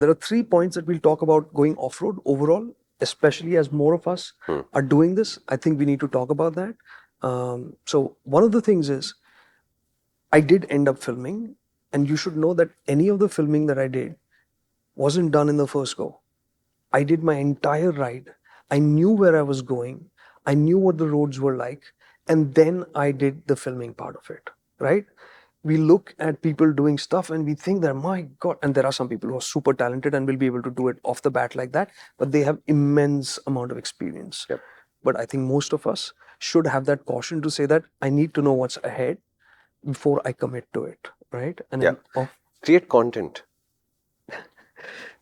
There are 3 points that we'll talk about going off-road overall, especially as more of us are doing this. I think we need to talk about that. So one of the things is, I did end up filming, and you should know that any of the filming that I did wasn't done in the first go. I did my entire ride. I knew where I was going. I knew what the roads were like. And then I did the filming part of it, right? We look at people doing stuff and we think that, my God, and there are some people who are super talented and will be able to do it off the bat like that, but they have immense amount of experience. Yep. But I think most of us should have that caution to say that I need to know what's ahead before I commit to it, right? And create content.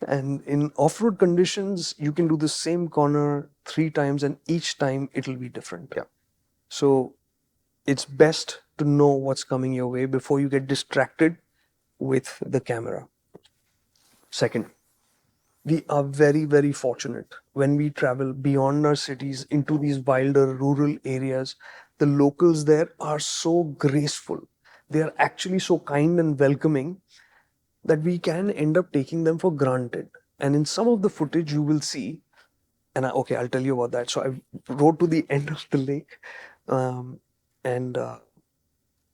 And in off-road conditions, you can do the same corner 3 times and each time it'll be different. Yeah. So it's best to know what's coming your way before you get distracted with the camera. Second, we are very, very fortunate when we travel beyond our cities into these wilder rural areas. The locals there are so graceful. They are actually so kind and welcoming that we can end up taking them for granted. And in some of the footage you will see, and I'll tell you about that. So I rode to the end of the lake, and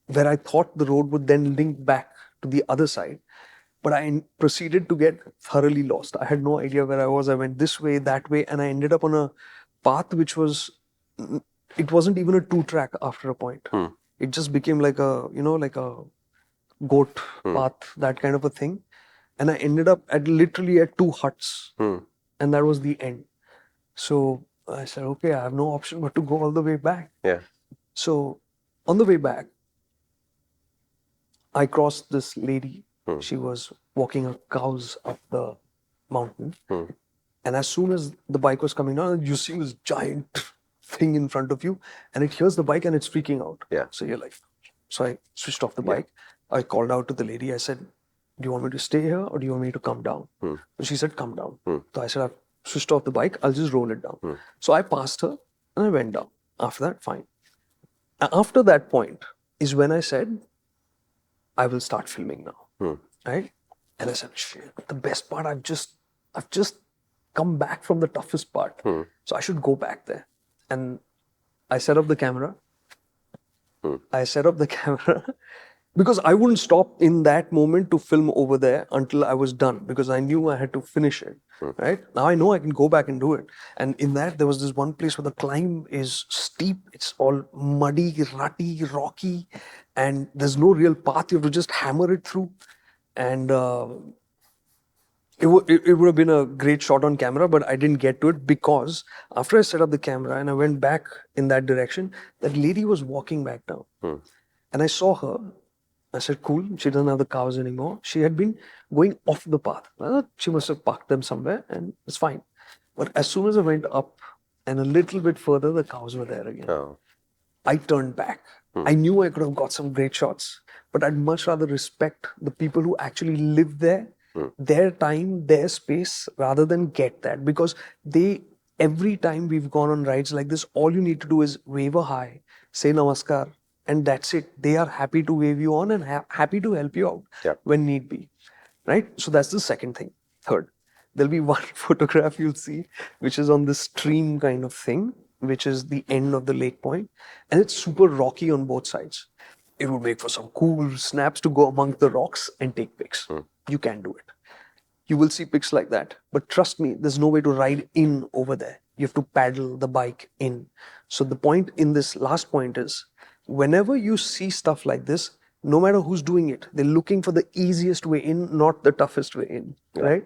where I thought the road would then link back to the other side, but I proceeded to get thoroughly lost. I had no idea where I was. I went this way, that way, and I ended up on a path which was, it wasn't even a 2-track after a point. It just became like a, like a goat path, that kind of a thing. And I ended up literally at 2 huts, and that was the end. So I said, okay, I have no option but to go all the way back. Yeah. So on the way back, I crossed this lady. She was walking her cows up the mountain. And as soon as the bike was coming down, you see this giant thing in front of you, and it hears the bike and it's freaking out. Yeah. So you're like, so I switched off the bike. I called out to the lady. I said, do you want me to stay here or do you want me to come down? So she said, come down. So I said, I've switched off the bike. I'll just roll it down. So I passed her and I went down. After that, fine. After that point is when I said, I will start filming now. Right? And I said, shit, the best part, I've just come back from the toughest part. So I should go back there. And I set up the camera. Because I wouldn't stop in that moment to film over there until I was done, because I knew I had to finish it, right? Now I know I can go back and do it. And in that, there was this one place where the climb is steep. It's all muddy, rutty, rocky, and there's no real path. You have to just hammer it through. And it would have been a great shot on camera, but I didn't get to it because after I set up the camera and I went back in that direction, that lady was walking back down. And I saw her. I said, cool, she doesn't have the cows anymore. She had been going off the path. She must have parked them somewhere and it's fine. But as soon as I went up and a little bit further, the cows were there again. I turned back. I knew I could have got some great shots, but I'd much rather respect the people who actually live there, their time, their space, rather than get that. Because every time we've gone on rides like this, all you need to do is wave a hi, say namaskar, and that's it. They are happy to wave you on and happy to help you out when need be, right? So that's the second thing. Third, there'll be one photograph you'll see, which is on this stream kind of thing, which is the end of the lake point, and it's super rocky on both sides. It would make for some cool snaps to go among the rocks and take pics. You can do it. You will see pics like that. But trust me, there's no way to ride in over there. You have to paddle the bike in. So the point in this last point is, whenever you see stuff like this, no matter who's doing it, they're looking for the easiest way in, not the toughest way in, right?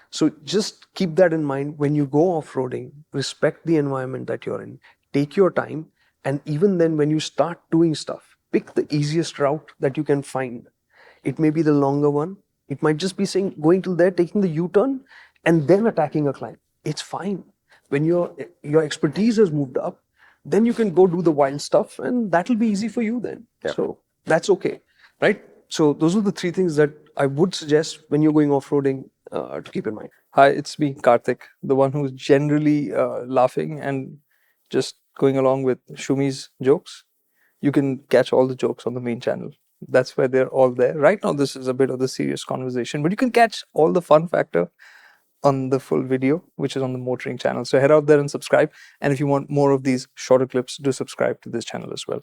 So just keep that in mind when you go off-roading. Respect the environment that you're in. Take your time. And even then, when you start doing stuff, pick the easiest route that you can find. It may be the longer one. It might just be going till there, taking the U-turn, and then attacking a climb. It's fine. When your expertise has moved up, then you can go do the wild stuff and that'll be easy for you then. So that's okay, right? So those are the 3 things that I would suggest when you're going off-roading to keep in mind. Hi, it's me, Karthik, the one who's generally laughing and just going along with Shumi's jokes. You can catch all the jokes on the main channel. That's why they're all there. Right now, this is a bit of the serious conversation, but you can catch all the fun factor on the full video, which is on the MotorInc channel. So head out there and subscribe. And if you want more of these shorter clips, do subscribe to this channel as well.